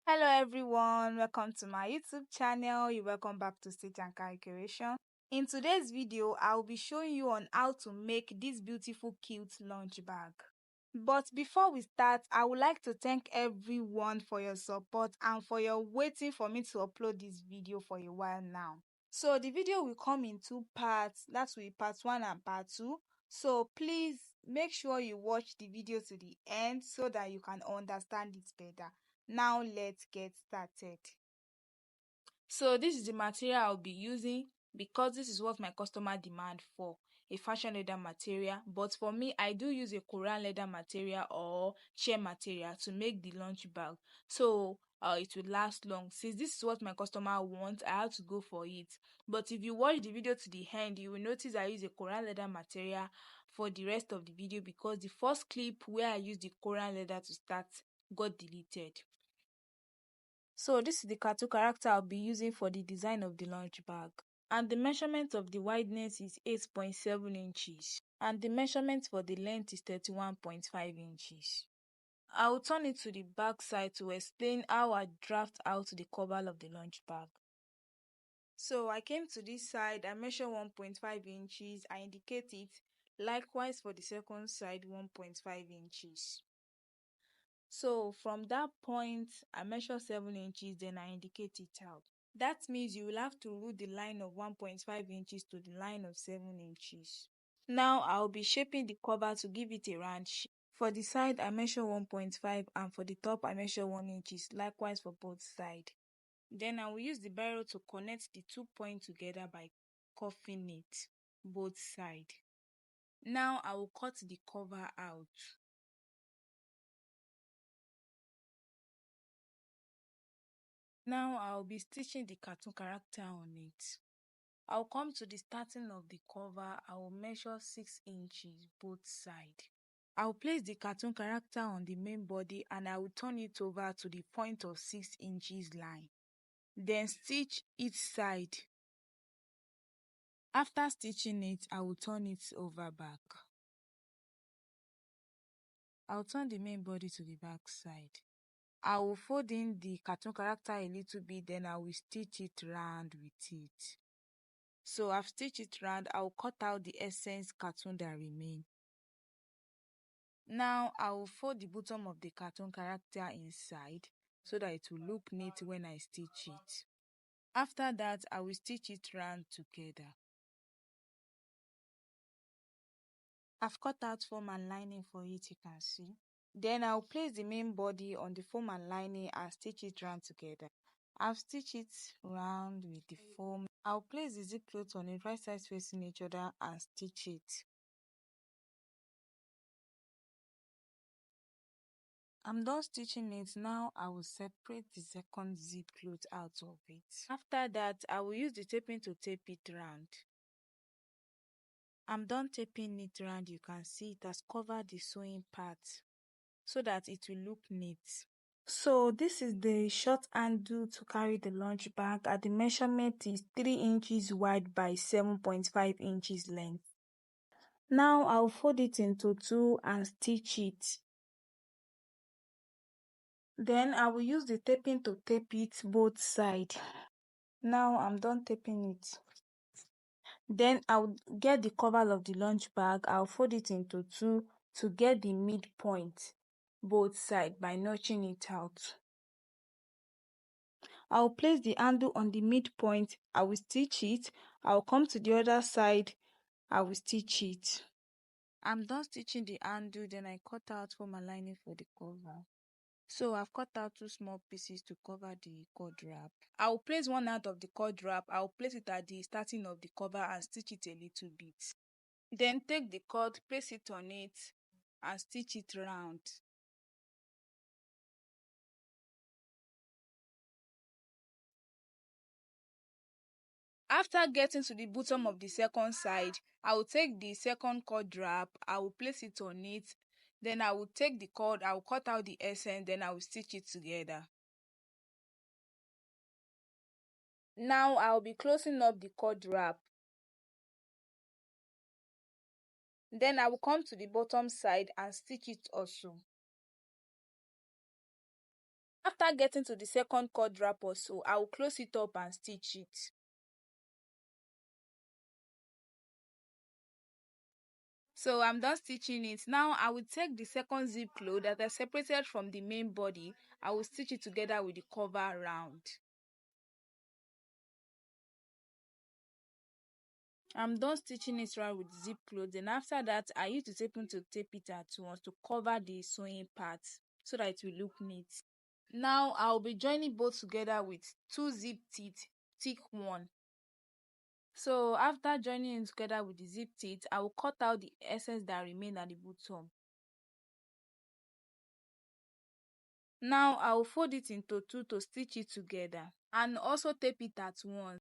Hello everyone, welcome to my YouTube channel. You're welcome back to Stitch and Carry Creation. In today's video, I'll be showing you on how to make this beautiful cute lunch bag. But before we start, I would like to thank everyone for your support and for your waiting for me to upload this video for a while now. So the video will come in two parts, that's with part 1 and part 2. So please make sure you watch the video to the end so that you can understand it better. Now let's get started. So this is the material I'll be using because this is what my customer demand for, a fashion leather material. But for me, I do use a Korean leather material or chair material to make the lunch bag. So it will last long. Since this is what my customer wants, I have to go for it. But if you watch the video to the end, you will notice I use a Korean leather material for the rest of the video because the first clip where I used the Korean leather to start got deleted. So this is the cartoon character I'll be using for the design of the lunch bag. And the measurement of the wideness is 8.7 inches. And the measurement for the length is 31.5 inches. I will turn it to the back side to explain how I draft out the cover of the lunch bag. So I came to this side, I measure 1.5 inches, I indicate it. Likewise for the second side, 1.5 inches. So from that point, I measure 7 inches, then I indicate it out. That means you will have to root the line of 1.5 inches to the line of 7 inches. Now I'll be shaping the cover to give it a round shape. For the side, I measure 1.5 and for the top, I measure 1 inches, likewise for both sides. Then I will use the biro to connect the 2 points together by cuffing it, both sides. Now I will cut the cover out. Now I'll be stitching the cartoon character on it. I'll come to the starting of the cover. I will measure 6 inches both sides. I'll place the cartoon character on the main body and I will turn it over to the point of 6 inches line. Then stitch each side. After stitching it, I will turn it over back. I'll turn the main body to the back side. I will fold in the cartoon character a little bit, then I will stitch it round with it. So I've stitched it round. I'll cut out the essence cartoon that remain. Now I will fold the bottom of the cartoon character inside so that it will look neat when I stitch it. After that, I will stitch it round together. I've cut out foam and lining for it, you can see. Then I'll place the main body on the foam and lining and stitch it round together. I've stitched it round with the foam. I'll place the zip cloth on it right sides facing each other and stitch it. I'm done stitching it. Now I will separate the second zip cloth out of it. After that, I will use the taping to tape it round. I'm done taping it round. You can see it has covered the sewing part so that it will look neat. So this is the short handle to carry the lunch bag, and the measurement is 3 inches wide by 7.5 inches length. Now I'll fold it into two and stitch it. Then I will use the taping to tape it both sides. Now I'm done taping it. Then I'll get the cover of the lunch bag. I'll fold it into two to get the midpoint both sides by notching it out. I'll place the handle on the midpoint. I will stitch it. I'll come to the other side. I will stitch it. I'm done stitching the handle. Then I cut out for my lining for the cover. So I've cut out two small pieces to cover the cord wrap. I will place one out of the cord wrap. I will place it at the starting of the cover and stitch it a little bit. Then take the cord, place it on it and stitch it round. After getting to the bottom of the second side, I will take the second cord wrap, I will place it on it, then I will take the cord, I will cut out the essence, then I will stitch it together. Now I will be closing up the cord wrap. Then I will come to the bottom side and stitch it also. After getting to the second cord wrap or so, I will close it up and stitch it. So I'm done stitching it. Now I will take the second zip cloth that I separated from the main body. I will stitch it together with the cover round. I'm done stitching it round with zip cloth. Then after that, I use the taping to tape it at once to cover the sewing part so that it will look neat. Now I'll be joining both together with two zip teeth, thick one. So after joining it together with the zip teeth, I will cut out the excess that remain at the bottom. Now I will fold it into two to stitch it together and also tape it at once.